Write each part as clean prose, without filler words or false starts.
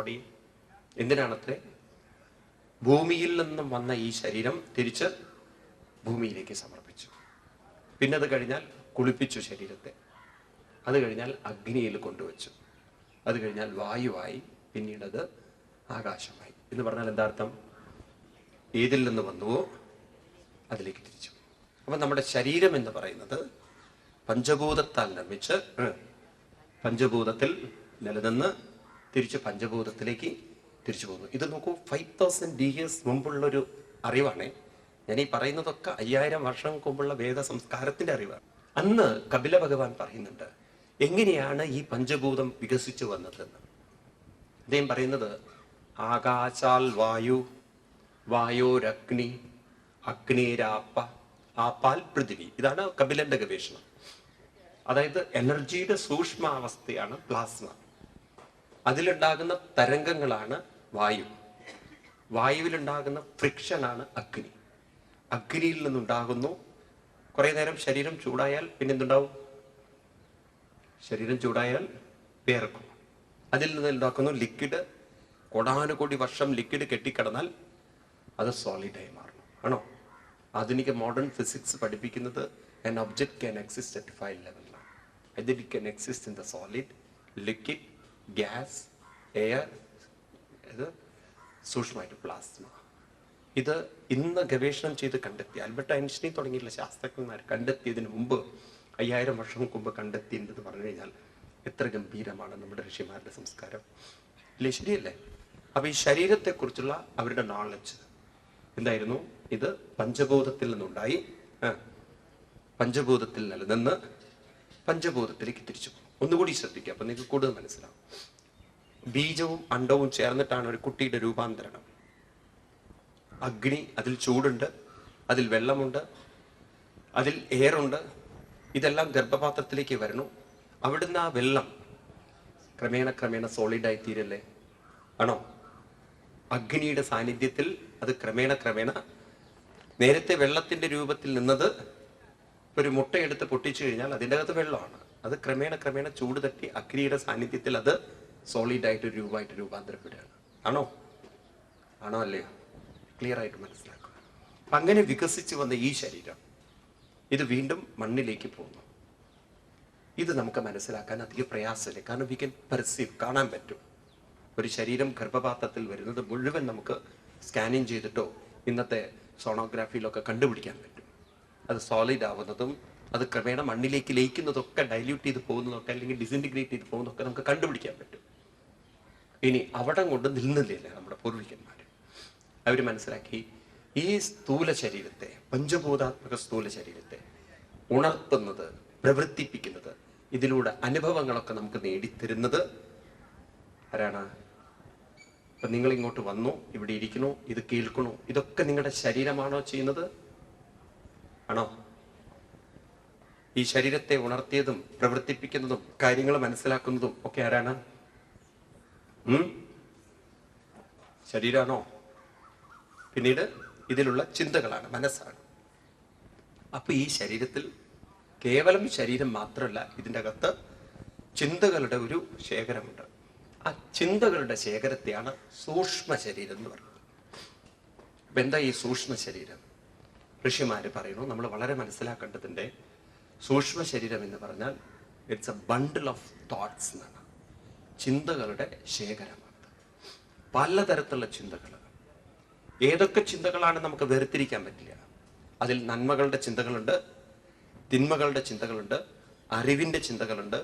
Body? എന്തിനാണത്രേ? ഭൂമിയിൽ നിന്നും വന്ന ഈ ശരീരം തിരിച്ച് ഭൂമിയിലേക്ക് സമർപ്പിച്ചു. പിന്നെ അത് കഴിഞ്ഞാൽ കുളിപ്പിച്ചു ശരീരത്തെ. അത് കഴിഞ്ഞാൽ അഗ്നിയിൽ കൊണ്ടുവച്ചു. അത് കഴിഞ്ഞാൽ വായുവായി, പിന്നീട് അത് ആകാശമായി. എന്ന് പറഞ്ഞാൽ എന്താർത്ഥം? ഏതിൽ നിന്ന് വന്നുവോ അതിലേക്ക് തിരിച്ചു. അപ്പം നമ്മുടെ ശരീരം എന്ന് പറയുന്നത് പഞ്ചഭൂതത്താൽ നിർമ്മിച്ച് പഞ്ചഭൂതത്തിൽ നിലനിന്ന് തിരിച്ച് പഞ്ചഭൂതത്തിലേക്ക് തിരിച്ചു പോകുന്നു. ഇത് നോക്കൂ, 5000 years മുമ്പുള്ളൊരു അറിവാണ്. ഞാൻ ഈ പറയുന്നതൊക്കെ 5000 വർഷം മുമ്പുള്ള വേദ സംസ്കാരത്തിന്റെ അറിവാണ്. അന്ന് കപില ഭഗവാൻ പറയുന്നുണ്ട് എങ്ങനെയാണ് ഈ പഞ്ചഭൂതം വികസിച്ചു വന്നതെന്ന്. അദ്ദേഹം പറയുന്നത് ആകാശാൽ വായു, വായോരഗ്നി, അഗ്നിരാപ്പ, ആപ്പാൽ പൃഥിവി. ഇതാണ് കപിലന്റെ ഗവേഷണം. അതായത് എനർജിയുടെ സൂക്ഷ്മാവസ്ഥയാണ് പ്ലാസ്മ. അതിലുണ്ടാകുന്ന തരംഗങ്ങളാണ് വായു. വായുവിലുണ്ടാകുന്ന ഫ്രിക്ഷനാണ് അഗ്നി. അഗ്നിയിൽ നിന്നുണ്ടാകുന്നു. കുറെ നേരം ശരീരം ചൂടായാൽ പിന്നെന്തുണ്ടാവും? ശരീരം ചൂടായാൽ വേർക്കും. അതിൽ നിന്ന് ഉണ്ടാക്കുന്നു ലിക്വിഡ്. കോടാനുകോടി വർഷം ലിക്വിഡ് കെട്ടിക്കിടന്നാൽ അത് സോളിഡായി മാറണം. ആണോ? ആധുനിക മോഡേൺ ഫിസിക്സ് പഠിപ്പിക്കുന്നത് an object can exist at 5 levels. Either it can exist in the solid, liquid, gas, air, സൂക്ഷ്മമായിട്ട് പ്ലാസ്മ. ഇത് ഇന്ന് ഗവേഷണം ചെയ്ത് കണ്ടെത്തി ആൽബർട്ട് ഐൻസ്റ്റീൻ തുടങ്ങിയുള്ള ശാസ്ത്രജ്ഞന്മാർ കണ്ടെത്തിയതിന് മുമ്പ് 5000 വർഷം മുമ്പ് കണ്ടെത്തിയെന്ന് പറഞ്ഞു കഴിഞ്ഞാൽ എത്ര ഗംഭീരമാണ് നമ്മുടെ ഋഷിമാരുടെ സംസ്കാരം. അല്ലേ? ശരിയല്ലേ? അപ്പൊ ഈ ശരീരത്തെക്കുറിച്ചുള്ള അവരുടെ നോളജ് എന്തായിരുന്നു? ഇത് പഞ്ചഭൂതത്തിൽ നിന്നുണ്ടായി, പഞ്ചഭൂതത്തിൽ നിലനിന്ന് പഞ്ചഭൂതത്തിലേക്ക് തിരിച്ചു പോകും. ഒന്നുകൂടി ശ്രദ്ധിക്കുക, അപ്പൊ നിങ്ങൾക്ക് കൂടുതൽ മനസ്സിലാവും. ബീജവും അണ്ടവും ചേർന്നിട്ടാണ് ഒരു കുട്ടിയുടെ രൂപാന്തരണം. അഗ്നി, അതിൽ ചൂടുണ്ട്, അതിൽ വെള്ളമുണ്ട്, അതിൽ എയറുണ്ട്. ഇതെല്ലാം ഗർഭപാത്രത്തിലേക്ക് വരണു. അവിടുന്ന് ആ വെള്ളം ക്രമേണ ക്രമേണ സോളിഡായി തീരല്ലേ? ആണോ? അഗ്നിയുടെ സാന്നിധ്യത്തിൽ അത് ക്രമേണ ക്രമേണ നേരത്തെ വെള്ളത്തിന്റെ രൂപത്തിൽ നിന്നത് ഒരു മുട്ടയെടുത്ത് പൊട്ടിച്ചു കഴിഞ്ഞാൽ അതിൻ്റെ അകത്ത് വെള്ളമാണ്. അത് ക്രമേണ ക്രമേണ ചൂട് തട്ടി അഗ്നിയുടെ സാന്നിധ്യത്തിൽ അത് സോളിഡായിട്ട് രൂപമായിട്ട് രൂപാന്തരപ്പെടുകയാണ്. ആണോ? ആണോ അല്ലയോ? ക്ലിയർ ആയിട്ട് മനസ്സിലാക്കുക. അപ്പം അങ്ങനെ വികസിച്ച് വന്ന ഈ ശരീരം ഇത് വീണ്ടും മണ്ണിലേക്ക് പോകുന്നു. ഇത് നമുക്ക് മനസ്സിലാക്കാൻ അധികം പ്രയാസമില്ല. കാരണം വി ക്യാൻ പെർസീവ്, കാണാൻ പറ്റും. ഒരു ശരീരം ഗർഭപാത്രത്തിൽ വരുന്നത് മുഴുവൻ നമുക്ക് സ്കാനിങ് ചെയ്തിട്ടോ ഇന്നത്തെ സോണോഗ്രാഫിയിലൊക്കെ കണ്ടുപിടിക്കാൻ പറ്റും. അത് സോളിഡ് ആവുന്നതും അത് ക്രമേണ മണ്ണിലേക്ക് ലയിക്കുന്നതൊക്കെ, ഡൈല്യൂട്ട് ചെയ്ത് പോകുന്നതൊക്കെ അല്ലെങ്കിൽ ഡിസിൻറ്റിഗ്രേറ്റ് ചെയ്ത് പോകുന്നതൊക്കെ നമുക്ക് കണ്ടുപിടിക്കാൻ പറ്റും. ഇനി അവിടെ കൊണ്ട് നിന്നില്ലേ നമ്മുടെ പൂർവികന്മാർ? അവർ മനസ്സിലാക്കി ഈ സ്ഥൂല ശരീരത്തെ, പഞ്ചഭൂതാത്മക സ്ഥൂല ശരീരത്തെ ഉണർത്തുന്നത്, പ്രവർത്തിപ്പിക്കുന്നത്, ഇതിലൂടെ അനുഭവങ്ങളൊക്കെ നമുക്ക് നേടിത്തരുന്നത് ആരാണ്? അപ്പൊ നിങ്ങൾ ഇങ്ങോട്ട് വന്നു, ഇവിടെ ഇരിക്കണു, ഇത് കേൾക്കണു, ഇതൊക്കെ നിങ്ങളുടെ ശരീരമാണോ ചെയ്യുന്നത്? ആണോ? ഈ ശരീരത്തെ ഉണർത്തിയതും പ്രവർത്തിപ്പിക്കുന്നതും കാര്യങ്ങൾ മനസ്സിലാക്കുന്നതും ഒക്കെ ആരാണ്? ശരീരമാണോ? പിന്നീട് ഇതിലുള്ള ചിന്തകളാണ്, മനസ്സാണ്. അപ്പൊ ഈ ശരീരത്തിൽ കേവലം ശരീരം മാത്രമല്ല, ഇതിൻ്റെ അകത്ത് ചിന്തകളുടെ ഒരു ശേഖരമുണ്ട്. ആ ചിന്തകളുടെ ശേഖരത്തെയാണ് സൂക്ഷ്മ ശരീരം എന്ന് പറയുന്നത്. അപ്പൊ എന്താ ഈ സൂക്ഷ്മ ശരീരം? ഋഷിമാര് പറയുന്നു, നമ്മൾ വളരെ മനസ്സിലാക്കേണ്ടതിൻ്റെ സൂക്ഷ്മ ശരീരം എന്ന് പറഞ്ഞാൽ it's a bundle of thoughts എന്നാണ്. ചിന്തകളുടെ ശേഖരമാണ്. പലതരത്തിലുള്ള ചിന്തകൾ. ഏതൊക്കെ ചിന്തകളാണ് നമുക്ക് വേർതിരിക്കാൻ പറ്റില്ല. അതിൽ നന്മകളുടെ ചിന്തകളുണ്ട്, തിന്മകളുടെ ചിന്തകളുണ്ട്, അറിവിൻ്റെ ചിന്തകളുണ്ട്,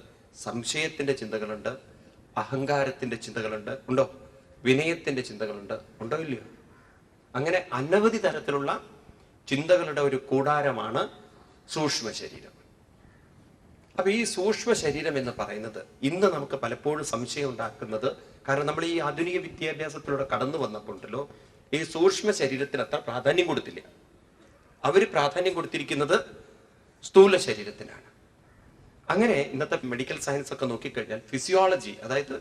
സംശയത്തിൻ്റെ ചിന്തകളുണ്ട്, അഹങ്കാരത്തിൻ്റെ ചിന്തകളുണ്ട്. ഉണ്ടോ? വിനയത്തിൻ്റെ ചിന്തകളുണ്ട്. ഉണ്ടോ ഇല്ലയോ? അങ്ങനെ അനവധി തരത്തിലുള്ള ചിന്തകളുടെ ഒരു കൂടാരമാണ് സൂക്ഷ്മ ശരീരം. അപ്പൊ ഈ സൂക്ഷ്മ ശരീരം എന്ന് പറയുന്നത് ഇന്ന് നമുക്ക് പലപ്പോഴും സംശയം ഉണ്ടാക്കുന്നത്, കാരണം നമ്മൾ ഈ ആധുനിക വിദ്യാഭ്യാസത്തിലൂടെ കടന്നു വന്നപ്പോണ്ടല്ലോ ഈ സൂക്ഷ്മ ശരീരത്തിന് അത്ര പ്രാധാന്യം കൊടുത്തില്ല. അവർ പ്രാധാന്യം കൊടുത്തിരിക്കുന്നത് സ്ഥൂല ശരീരത്തിനാണ്. അങ്ങനെ ഇന്നത്തെ മെഡിക്കൽ സയൻസ് ഒക്കെ നോക്കിക്കഴിഞ്ഞാൽ ഫിസിയോളജി, അതായത്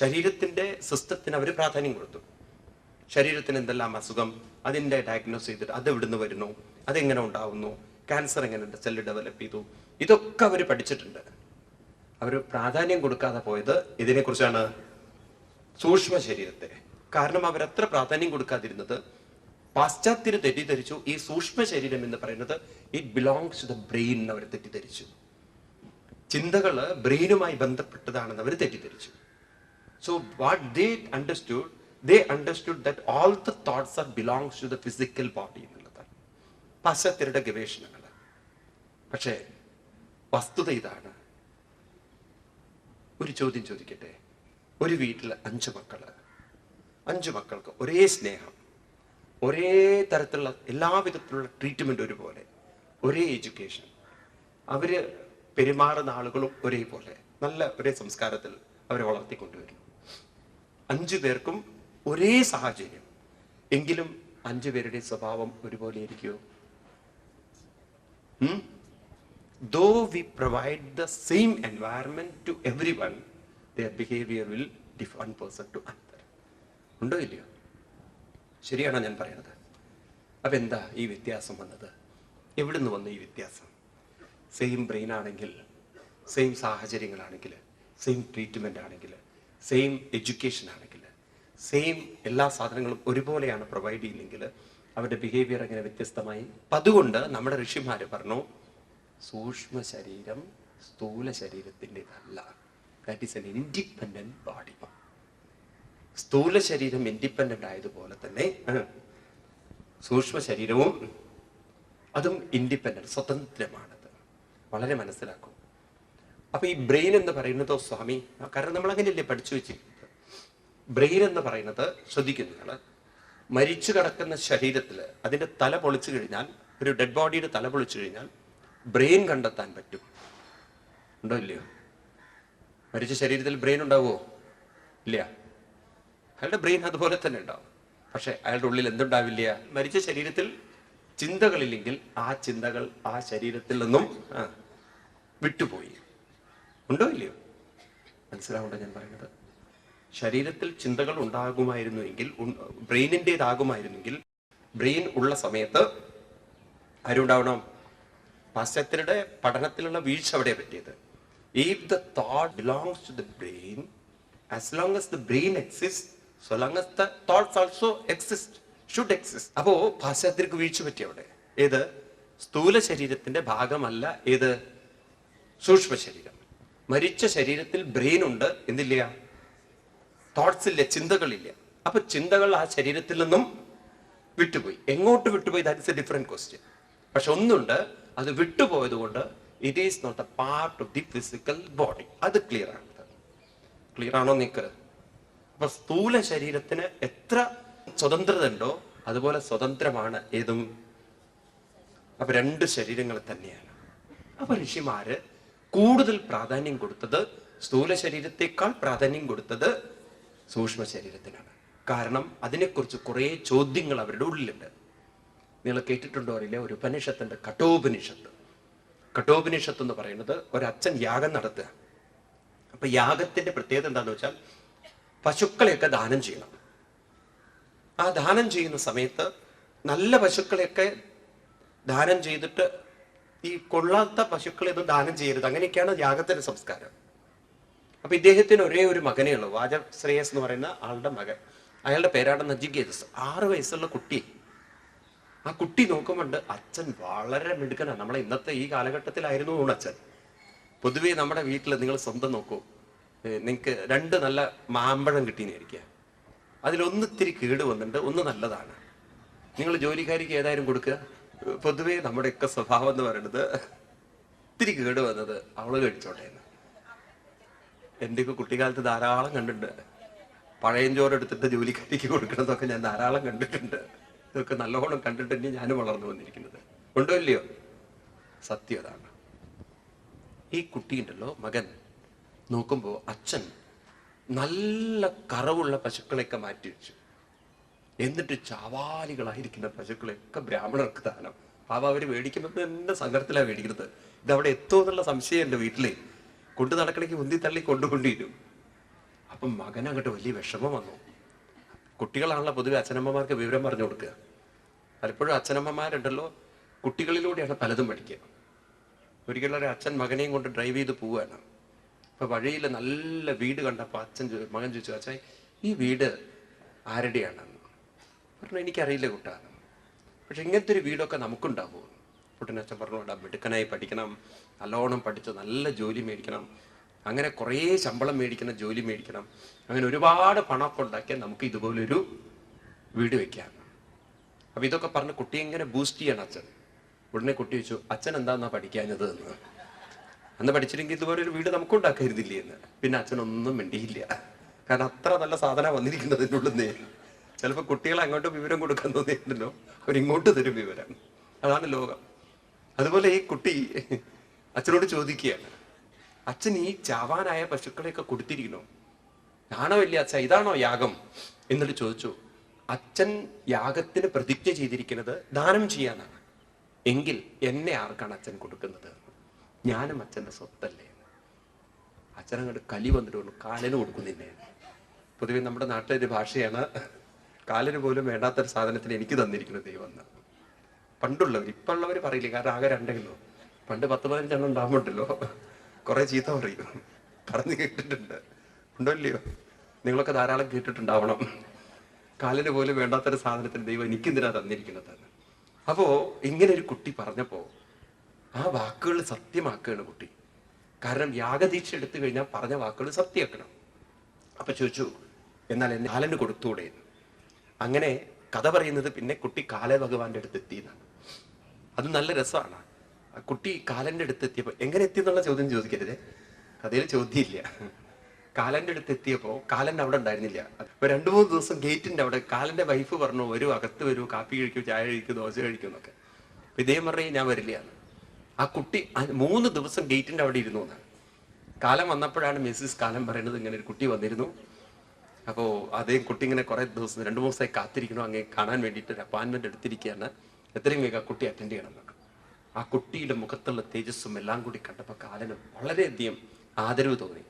ശരീരത്തിന്റെ സിസ്റ്റത്തിന് അവർ പ്രാധാന്യം കൊടുത്തു. ശരീരത്തിന് എന്തെല്ലാം അസുഖം, അതിൻ്റെ ഡയഗ്നോസ് ചെയ്തിട്ട് അത് എവിടുന്ന് വരുന്നു, അതെങ്ങനെ ഉണ്ടാവുന്നു, ക്യാൻസർ എങ്ങനെ സെല്ല് ഡെവലപ്പ് ചെയ്തു, ഇതൊക്കെ അവർ പഠിച്ചിട്ടുണ്ട്. അവർ പ്രാധാന്യം കൊടുക്കാതെ പോയത് ഇതിനെക്കുറിച്ചാണ്. സൂക്ഷ്മ ശരീരത്തെ. കാരണം അവരത്ര പ്രാധാന്യം കൊടുക്കാതിരുന്നത് പാശ്ചാത്യര് തെറ്റിദ്ധരിച്ചു ഈ സൂക്ഷ്മ ശരീരം എന്ന് പറയുന്നത് it belongs to the brain എന്ന് അവർ തെറ്റിദ്ധരിച്ചു. ചിന്തകള് ബ്രെയിനുമായി ബന്ധപ്പെട്ടതാണെന്ന് അവർ തെറ്റിദ്ധരിച്ചു. So what they understood that all the thoughts are belongs to the physical body എന്നുള്ളതാണ് പാശ്ചാത്യരുടെ ഗവേഷണങ്ങൾ. പക്ഷേ വസ്തുത ഇതാണ്. ഒരു ചോദ്യം ചോദിക്കട്ടെ. ഒരു വീട്ടിൽ 5 മക്കള്, 5 മക്കൾക്ക് ഒരേ സ്നേഹം, ഒരേ തരത്തിലുള്ള എല്ലാവിധത്തിലുള്ള ട്രീറ്റ്മെന്റ് ഒരുപോലെ, ഒരേ എഡ്യൂക്കേഷൻ, അവര് പെരുമാറുന്ന ആളുകളും ഒരേപോലെ നല്ല ഒരേ സംസ്കാരത്തിൽ അവരെ വളർത്തിക്കൊണ്ടുവരുന്നു. 5 പേർക്കും ഒരേ സാഹചര്യം, എങ്കിലും 5 പേരുടെ സ്വഭാവം ഒരുപോലെ ഇരിക്കുമോ? Though we provide the same environment to everyone, their behavior will differ one person to another. ഉണ്ടോ ഇല്ലയോ? ശരിയാണോ ഞാൻ പറയുന്നത്? അപ്പൊ എന്താ ഈ വ്യത്യാസം വന്നത്? എവിടുന്ന് വന്നു ഈ വ്യത്യാസം? സെയിം ബ്രെയിൻ ആണെങ്കിൽ, സെയിം സാഹചര്യങ്ങളാണെങ്കിൽ, സെയിം ട്രീറ്റ്മെന്റ് ആണെങ്കിൽ, സെയിം എഡ്യൂക്കേഷൻ ആണെങ്കിൽ, സെയിം എല്ലാ സാധനങ്ങളും ഒരുപോലെയാണ് പ്രൊവൈഡ് ചെയ്യുന്നെങ്കിൽ അവരുടെ ബിഹേവിയർ എങ്ങനെ വ്യത്യസ്തമായി? അതുകൊണ്ട് നമ്മുടെ ഋഷിമാര് പറഞ്ഞു, സൂക്ഷ്മ ശരീരം സ്ഥൂല ശരീരത്തിൻ്റെതല്ല. That is an independent body. സ്ഥൂല ശരീരം ഇൻഡിപെൻഡന്റ് ആയതുപോലെ തന്നെ സൂക്ഷ്മ ശരീരവും അതും ഇൻഡിപെൻഡന്റ്, സ്വതന്ത്രമാണത്. വളരെ മനസ്സിലാക്കും. അപ്പൊ ഈ ബ്രെയിൻ എന്ന് പറയുന്നതോ സ്വാമി, കാരണം നമ്മൾ അങ്ങനെയല്ലേ പഠിച്ചു വെച്ചിരിക്കുന്നത്. ബ്രെയിൻ എന്ന് പറയുന്നത്, ശ്രദ്ധിക്കും നിങ്ങൾ, മരിച്ചു കിടക്കുന്ന ശരീരത്തിൽ അതിന്റെ തല പൊളിച്ചു കഴിഞ്ഞാൽ, ഒരു ഡെഡ് ബോഡിയുടെ തല പൊളിച്ചു കഴിഞ്ഞാൽ ബ്രെയിൻ കണ്ടെത്താൻ പറ്റും. ഉണ്ടോ ഇല്ലയോ? മരിച്ച ശരീരത്തിൽ ബ്രെയിൻ ഉണ്ടാവുമോ? ഇല്ല. അയാളുടെ ബ്രെയിൻ അതുപോലെ തന്നെ ഉണ്ടാവും. പക്ഷെ അയാളുടെ ഉള്ളിൽ എന്തുണ്ടാവില്ല? മരിച്ച ശരീരത്തിൽ ചിന്തകളില്ലെങ്കിൽ ആ ചിന്തകൾ ആ ശരീരത്തിൽ നിന്നും വിട്ടുപോയി. ഉണ്ടോ ഇല്ലയോ? മനസ്സിലാവുണ്ടോ ഞാൻ പറയുന്നത്? ശരീരത്തിൽ ചിന്തകൾ ഉണ്ടാകുമായിരുന്നുവെങ്കിൽ, ബ്രെയിനിൻ്റെതാകുമായിരുന്നെങ്കിൽ, ബ്രെയിൻ ഉള്ള സമയത്ത് ആരുണ്ടാവണം? പാശ്ചാത്യരുടെ പഠനത്തിലുള്ള വീഴ്ച അവിടെ പറ്റിയത്. If the thought belongs to the brain, as long as the brain exists, so long as the thoughts also exist, should exist. അപ്പോ പാശ്ചാത്യർക്ക് വീഴ്ച പറ്റി അവിടെ. ഏത്? സ്ഥൂല ശരീരത്തിന്റെ ഭാഗമല്ല ഏത്? സൂക്ഷ്മ ശരീരം. മരിച്ച ശരീരത്തിൽ ബ്രെയിൻ ഉണ്ട്, എന്തില്ല? തോട്ട്സ് ഇല്ല, ചിന്തകളില്ല. അപ്പൊ ചിന്തകൾ ആ ശരീരത്തിൽ നിന്നും വിട്ടുപോയി. എങ്ങോട്ട് വിട്ടുപോയി? That is a different question. പക്ഷെ ഒന്നുണ്ട്, അത് വിട്ടുപോയത് കൊണ്ട് it is not a part of the physical body. അത് ക്ലിയർ ആണ്. ക്ലിയർ ആണോ നിക്ക്? അപ്പൊ സ്ഥൂല ശരീരത്തിന് എത്ര സ്വതന്ത്രത ഉണ്ടോ അതുപോലെ സ്വതന്ത്രമാണ് ഏതും. അപ്പൊ 2 ശരീരങ്ങൾ തന്നെയാണ്. അപ്പൊ ഋഷിമാര് കൂടുതൽ പ്രാധാന്യം കൊടുത്തത്, സ്ഥൂല ശരീരത്തെക്കാൾ പ്രാധാന്യം കൊടുത്തത് സൂക്ഷ്മ ശരീരത്തിനാണ്. കാരണം അതിനെക്കുറിച്ച് കുറെ ചോദ്യങ്ങൾ അവരുടെ ഉള്ളിലുണ്ട്. നിങ്ങൾ കേട്ടിട്ടുണ്ടോ അറിയില്ല, ഒരു ഉപനിഷത്തുണ്ട്, കഠോപനിഷത്ത്. കഠോപനിഷത്ത് എന്ന് പറയുന്നത് ഒരച്ഛൻ യാഗം നടത്തുക. അപ്പൊ യാഗത്തിന്റെ പ്രത്യേകത എന്താന്ന് വെച്ചാൽ പശുക്കളെയൊക്കെ ദാനം ചെയ്യണം. ആ ദാനം ചെയ്യുന്ന സമയത്ത് നല്ല പശുക്കളെയൊക്കെ ദാനം ചെയ്തിട്ട് ഈ കൊള്ളാത്ത പശുക്കളെയൊന്നും ദാനം ചെയ്യരുത്. അങ്ങനെയൊക്കെയാണ് യാഗത്തിന്റെ സംസ്കാരം. അപ്പൊ ഇദ്ദേഹത്തിന് ഒരേ ഒരു മകനേ ഉള്ളൂ, വാജശ്രേയസ് എന്ന് പറയുന്ന ആളുടെ മകൻ. അയാളുടെ പേരാണ് നചികേതസ്. 6 വയസ്സുള്ള കുട്ടി. ആ കുട്ടി നോക്കുമ്പോണ്ട് അച്ഛൻ വളരെ മിടുക്കനാണ്. നമ്മളെ ഇന്നത്തെ ഈ കാലഘട്ടത്തിലായിരുന്നു അച്ഛൻ. പൊതുവേ നമ്മുടെ വീട്ടിൽ നിങ്ങൾ സ്വന്തം നോക്കൂ, നിങ്ങൾക്ക് 2 നല്ല മാമ്പഴം കിട്ടിയെന്നിരിക്കുക, അതിലൊന്നിത്തിരി കേട് വന്നിട്ടുണ്ട്, ഒന്ന് നല്ലതാണ്. നിങ്ങൾ ജോലിക്കാരിക്ക് ഏതായാലും കൊടുക്കുക. പൊതുവേ നമ്മുടെയൊക്കെ സ്വഭാവം എന്ന് പറയുന്നത് ഇത്തിരി കേട് വന്നത് അവള് കഴിച്ചോട്ടെ എന്ന്. എന്റെയൊക്കെ കുട്ടിക്കാലത്ത് ധാരാളം കണ്ടിട്ടുണ്ട്. പഴയഞ്ചോറ് എടുത്തിട്ട് ജോലിക്കാരിക്ക് കൊടുക്കണതൊക്കെ ഞാൻ ധാരാളം കണ്ടിട്ടുണ്ട്. ഇതൊക്കെ നല്ലോണം കണ്ടിട്ടുണ്ട് ഞാനും വളർന്നു വന്നിരിക്കുന്നത്. ഉണ്ടോ ഇല്ലയോ? സത്യം അതാണ്. ഈ കുട്ടിയുണ്ടല്ലോ, മകൻ, നോക്കുമ്പോൾ അച്ഛൻ നല്ല കറവുള്ള പശുക്കളെയൊക്കെ മാറ്റി വെച്ചു. എന്നിട്ട് ചാവാലികളായിരിക്കുന്ന പശുക്കളെയൊക്കെ ബ്രാഹ്മണർക്ക് ദാനം. പാവം അവര് മേടിക്കുമ്പോൾ തന്നെ സങ്കടത്തിലാണ് മേടിക്കുന്നത്. ഇതവിടെ എത്തുമോ എന്നുള്ള സംശയം എൻ്റെ വീട്ടിലെ. കൊണ്ടു നടക്കണേക്ക് ഉന്തി തള്ളി കൊണ്ടുകൊണ്ടിരും. അപ്പം മകൻ അങ്ങോട്ട് വലിയ വിഷമം വന്നു. കുട്ടികളാണല്ലോ പൊതുവെ അച്ഛനമ്മമാർക്ക് വിവരം പറഞ്ഞു കൊടുക്കുക. പലപ്പോഴും അച്ഛനമ്മമാരുണ്ടല്ലോ കുട്ടികളിലൂടെയാണ് പലതും പഠിക്കുക. ഒരിക്കലും അച്ഛൻ മകനെയും കൊണ്ട് ഡ്രൈവ് ചെയ്ത് പോവുകയാണ്. അപ്പൊ വഴിയിൽ നല്ല വീട് കണ്ടപ്പോൾ മകൻ ചോദിച്ചു, അച്ഛാ ഈ വീട് ആരുടെയാണെന്ന് പറഞ്ഞു. എനിക്കറിയില്ല കുട്ടാ, പക്ഷെ ഇങ്ങനത്തെ ഒരു വീടൊക്കെ നമുക്കുണ്ടാവുമോ? കുട്ടനച്ഛൻ പറഞ്ഞു, ഇവിടെ മിടുക്കനായി പഠിക്കണം, നല്ലോണം പഠിച്ച് നല്ല ജോലി മേടിക്കണം, അങ്ങനെ കുറേ ശമ്പളം മേടിക്കണം, ജോലി മേടിക്കണം, അങ്ങനെ ഒരുപാട് പണമൊക്കെ ഉണ്ടാക്കിയാൽ നമുക്ക് ഇതുപോലൊരു വീട് വെക്കാം. അപ്പൊ ഇതൊക്കെ പറഞ്ഞ് കുട്ടിയെ ഇങ്ങനെ ബൂസ്റ്റ് ചെയ്യണം അച്ഛൻ. ഉടനെ കുട്ടി വെച്ചു, അച്ഛൻ എന്താന്നാ പഠിക്കാഞ്ഞത് എന്ന്. അന്ന് പഠിച്ചില്ലെങ്കിൽ ഇതുപോലെ ഒരു വീട് നമുക്ക് ഉണ്ടാക്കരുതില്ലേ എന്ന്. പിന്നെ അച്ഛനൊന്നും മിണ്ടിയില്ല, കാരണം അത്ര നല്ല സാധന വന്നിരിക്കുന്നത് അതിൻ്റെ ഉള്ളിൽ. ചിലപ്പോൾ കുട്ടികൾ അങ്ങോട്ട് വിവരം കൊടുക്കാൻ തോന്നിയിട്ടുണ്ടല്ലോ, അവരിങ്ങോട്ട് തരും വിവരം. അതാണ് ലോകം. അതുപോലെ ഈ കുട്ടി അച്ഛനോട് ചോദിക്കുകയാണ്, അച്ഛൻ ഈ ചാവാനായ പശുക്കളെയൊക്കെ കൊടുത്തിരിക്കണോ? ആണോ ഇല്ല അച്ഛ, ഇതാണോ യാഗം എന്നിട്ട് ചോദിച്ചു. അച്ഛൻ യാഗത്തിന് പ്രതിജ്ഞ ചെയ്തിരിക്കുന്നത് ദാനം ചെയ്യാനാണ്. എങ്കിൽ എന്നെ ആർക്കാണ് അച്ഛൻ കൊടുക്കുന്നത്? ഞാനും അച്ഛൻ്റെ സ്വത്തല്ലേ. അച്ഛനങ്ങോട്ട് കലി വന്നിട്ട് പറഞ്ഞു, കാലന് കൊടുക്കുന്നില്ലേ. പൊതുവെ നമ്മുടെ നാട്ടിലൊരു ഭാഷയാണ്, കാലന് പോലും വേണ്ടാത്തൊരു സാധനത്തിന് എനിക്ക് തന്നിരിക്കുന്നു ദൈവം എന്ന്. പണ്ടുള്ളവർ, ഇപ്പം ഉള്ളവർ പറയില്ല, കാരണം ആകെ രണ്ടെണ്ണോ. പണ്ട് 10-15 ഉണ്ടാകുമ്പോണ്ടല്ലോ കുറെ ചീത്ത പറയും, പറഞ്ഞു കേട്ടിട്ടുണ്ട്. ഉണ്ടോ ഇല്ലയോ? നിങ്ങളൊക്കെ ധാരാളം കേട്ടിട്ടുണ്ടാവണം. കാലിന് പോലും വേണ്ടാത്തൊരു സാധനത്തിന് ദൈവം എനിക്കെന്തിനാ തന്നിരിക്കുന്നത്. അപ്പോ ഇങ്ങനെ ഒരു കുട്ടി പറഞ്ഞപ്പോ ആ വാക്കുകൾ സത്യമാക്കുകയാണ് കുട്ടി. കാരണം യാഗദീക്ഷ എടുത്തു കഴിഞ്ഞാൽ പറഞ്ഞ വാക്കുകൾ സത്യമാക്കണം. അപ്പൊ ചോദിച്ചു, എന്നാൽ എന്നെ കാലന് കൊടുത്തൂടെ? അങ്ങനെ കഥ പറയുന്നത് പിന്നെ കുട്ടി കാല ഭഗവാന്റെ അടുത്ത് എത്തിയെന്നാണ്. അത് നല്ല രസമാണ്. ആ കുട്ടി കാലന്റെ അടുത്ത് എത്തിയപ്പോ, എങ്ങനെ എത്തി എന്നുള്ള ചോദ്യം ചോദിക്കരുത്, കഥയിൽ ചോദ്യമില്ല. കാലന്റെ അടുത്ത് എത്തിയപ്പോ കാലൻ അവിടെ ഉണ്ടായിരുന്നില്ല. അപ്പൊ 2-3 ദിവസം ഗേറ്റിന്റെ അവിടെ കാലന്റെ വൈഫ് പറഞ്ഞു, വരൂ, അകത്ത് വരൂ, കാപ്പി കഴിക്കൂ, ചായ കഴിക്കൂ, ദോശ കഴിക്കൂ എന്നൊക്കെ. ഇദ്ദേഹം പറഞ്ഞു, ഞാൻ വരില്ല. ആ കുട്ടി 3 ദിവസം ഗേറ്റിന്റെ അവിടെ ഇരുന്നു എന്നാണ്. കാലം വന്നപ്പോഴാണ് മിസ്സിസ് കാലം പറയുന്നത്, ഇങ്ങനെ ഒരു കുട്ടി വന്നിരുന്നു. അപ്പോൾ അതേ കുട്ടി ഇങ്ങനെ കുറെ ദിവസം 2-3 ദിവസമായി കാത്തിരിക്കണോ, അങ്ങനെ കാണാൻ വേണ്ടിയിട്ട് ഒരു അപ്പോയിന്റ്മെന്റ് എടുത്തിരിക്കുകയാണ്, എത്രയും വേഗം ആ കുട്ടി അറ്റൻഡ് ചെയ്യണം എന്നൊക്കെ. ആ കുട്ടിയുടെ മുഖത്തുള്ള തേജസ്സും എല്ലാം കൂടി കണ്ടപ്പോൾ കാലന് വളരെയധികം ആദരവ് തോന്നി.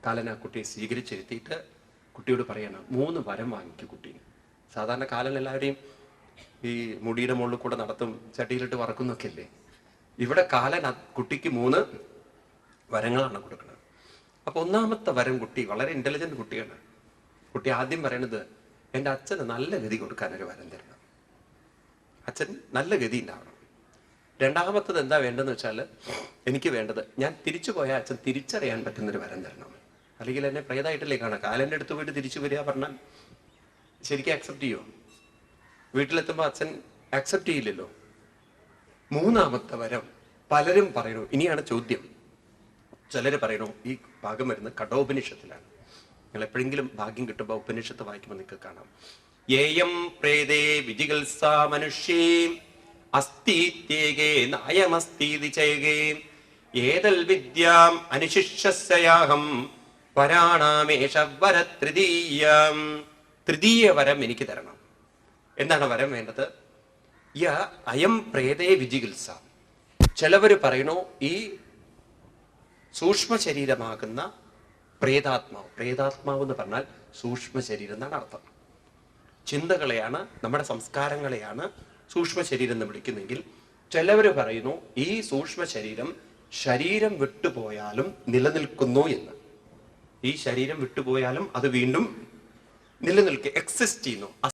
കാലൻ ആ കുട്ടിയെ സ്വീകരിച്ചിരുത്തിയിട്ട് കുട്ടിയോട് പറയണം, 3 വരം വാങ്ങിക്കും കുട്ടീന്. സാധാരണ കാലൻ എല്ലാവരെയും ഈ മുടിയുടെ മുകളിൽ കൂടെ നടത്തും, ചട്ടിയിലിട്ട് വറക്കുന്നൊക്കെ അല്ലേ. ഇവിടെ കാലൻ കുട്ടിക്ക് 3 വരങ്ങളാണ് കൊടുക്കുന്നത്. അപ്പൊ 1ാമത്തെ വരം, കുട്ടി വളരെ ഇന്റലിജന്റ് കുട്ടിയാണ്. കുട്ടി ആദ്യം പറയണത്, എൻ്റെ അച്ഛന് നല്ല ഗതി കൊടുക്കാനൊരു വരം തരണം, അച്ഛൻ നല്ല ഗതി ഉണ്ടാവണം. 2ാമത്തത് എന്താ വേണ്ടതെന്ന് വെച്ചാൽ, എനിക്ക് വേണ്ടത് ഞാൻ തിരിച്ചു പോയാൽ അച്ഛൻ തിരിച്ചറിയാൻ പറ്റുന്നൊരു വരം തരണം. അല്ലെങ്കിൽ എന്നെ പ്രേതായിട്ടല്ലേ കാണാം. കാലൻ്റെ അടുത്ത് പോയിട്ട് തിരിച്ചു വരിക പറഞ്ഞാൽ ശരിക്കും ആക്സെപ്റ്റ് ചെയ്യുമോ? വീട്ടിലെത്തുമ്പോൾ അച്ഛൻ ആക്സെപ്റ്റ് ചെയ്യില്ലല്ലോ. 3ാമത്തെ വരം പലരും പറയണു. ഇനിയാണ് ചോദ്യം. ചിലർ പറയണു, ഈ ഭാഗം വരുന്നത് കഠോപനിഷത്തിലാണ്. നിങ്ങൾ എപ്പോഴെങ്കിലും ഭാഗ്യം കിട്ടുമ്പോൾ ഉപനിഷത്ത് വായിക്കുമ്പോൾ നിങ്ങൾക്ക് കാണാം. ഏയം പ്രേതേ വിജിഗൽസാ മനുഷ്യേ അസ്തീത്യേകേ നായമസ്തീതി ചെയ്കേ ഏതൽ വിദ്യാം അനുശിഷ്യസ്യാഹം വരാണാമേഷ വര തൃതീയം. തൃതീയ വരം എനിക്ക് തരണം. എന്താണ് വരം വേണ്ടത്? അയം പ്രേതേ വിജിഗിത്സ. ചിലവര് പറയണു, ഈ സൂക്ഷ്മ ശരീരമാകുന്ന പ്രേതാത്മാവ്, പ്രേതാത്മാവ് എന്ന് പറഞ്ഞാൽ സൂക്ഷ്മ ശരീരം എന്നാണ് അർത്ഥം. ചിന്തകളെയാണ്, നമ്മുടെ സംസ്കാരങ്ങളെയാണ് സൂക്ഷ്മ ശരീരം എന്ന് വിളിക്കുന്നെങ്കിൽ, ചിലവര് പറയുന്നു ഈ സൂക്ഷ്മ ശരീരം ശരീരം വിട്ടുപോയാലും നിലനിൽക്കുന്നു എന്ന്. ഈ ശരീരം വിട്ടുപോയാലും അത് വീണ്ടും നിലനിൽക്കുക, എക്സിസ്റ്റ് ചെയ്യുന്നു.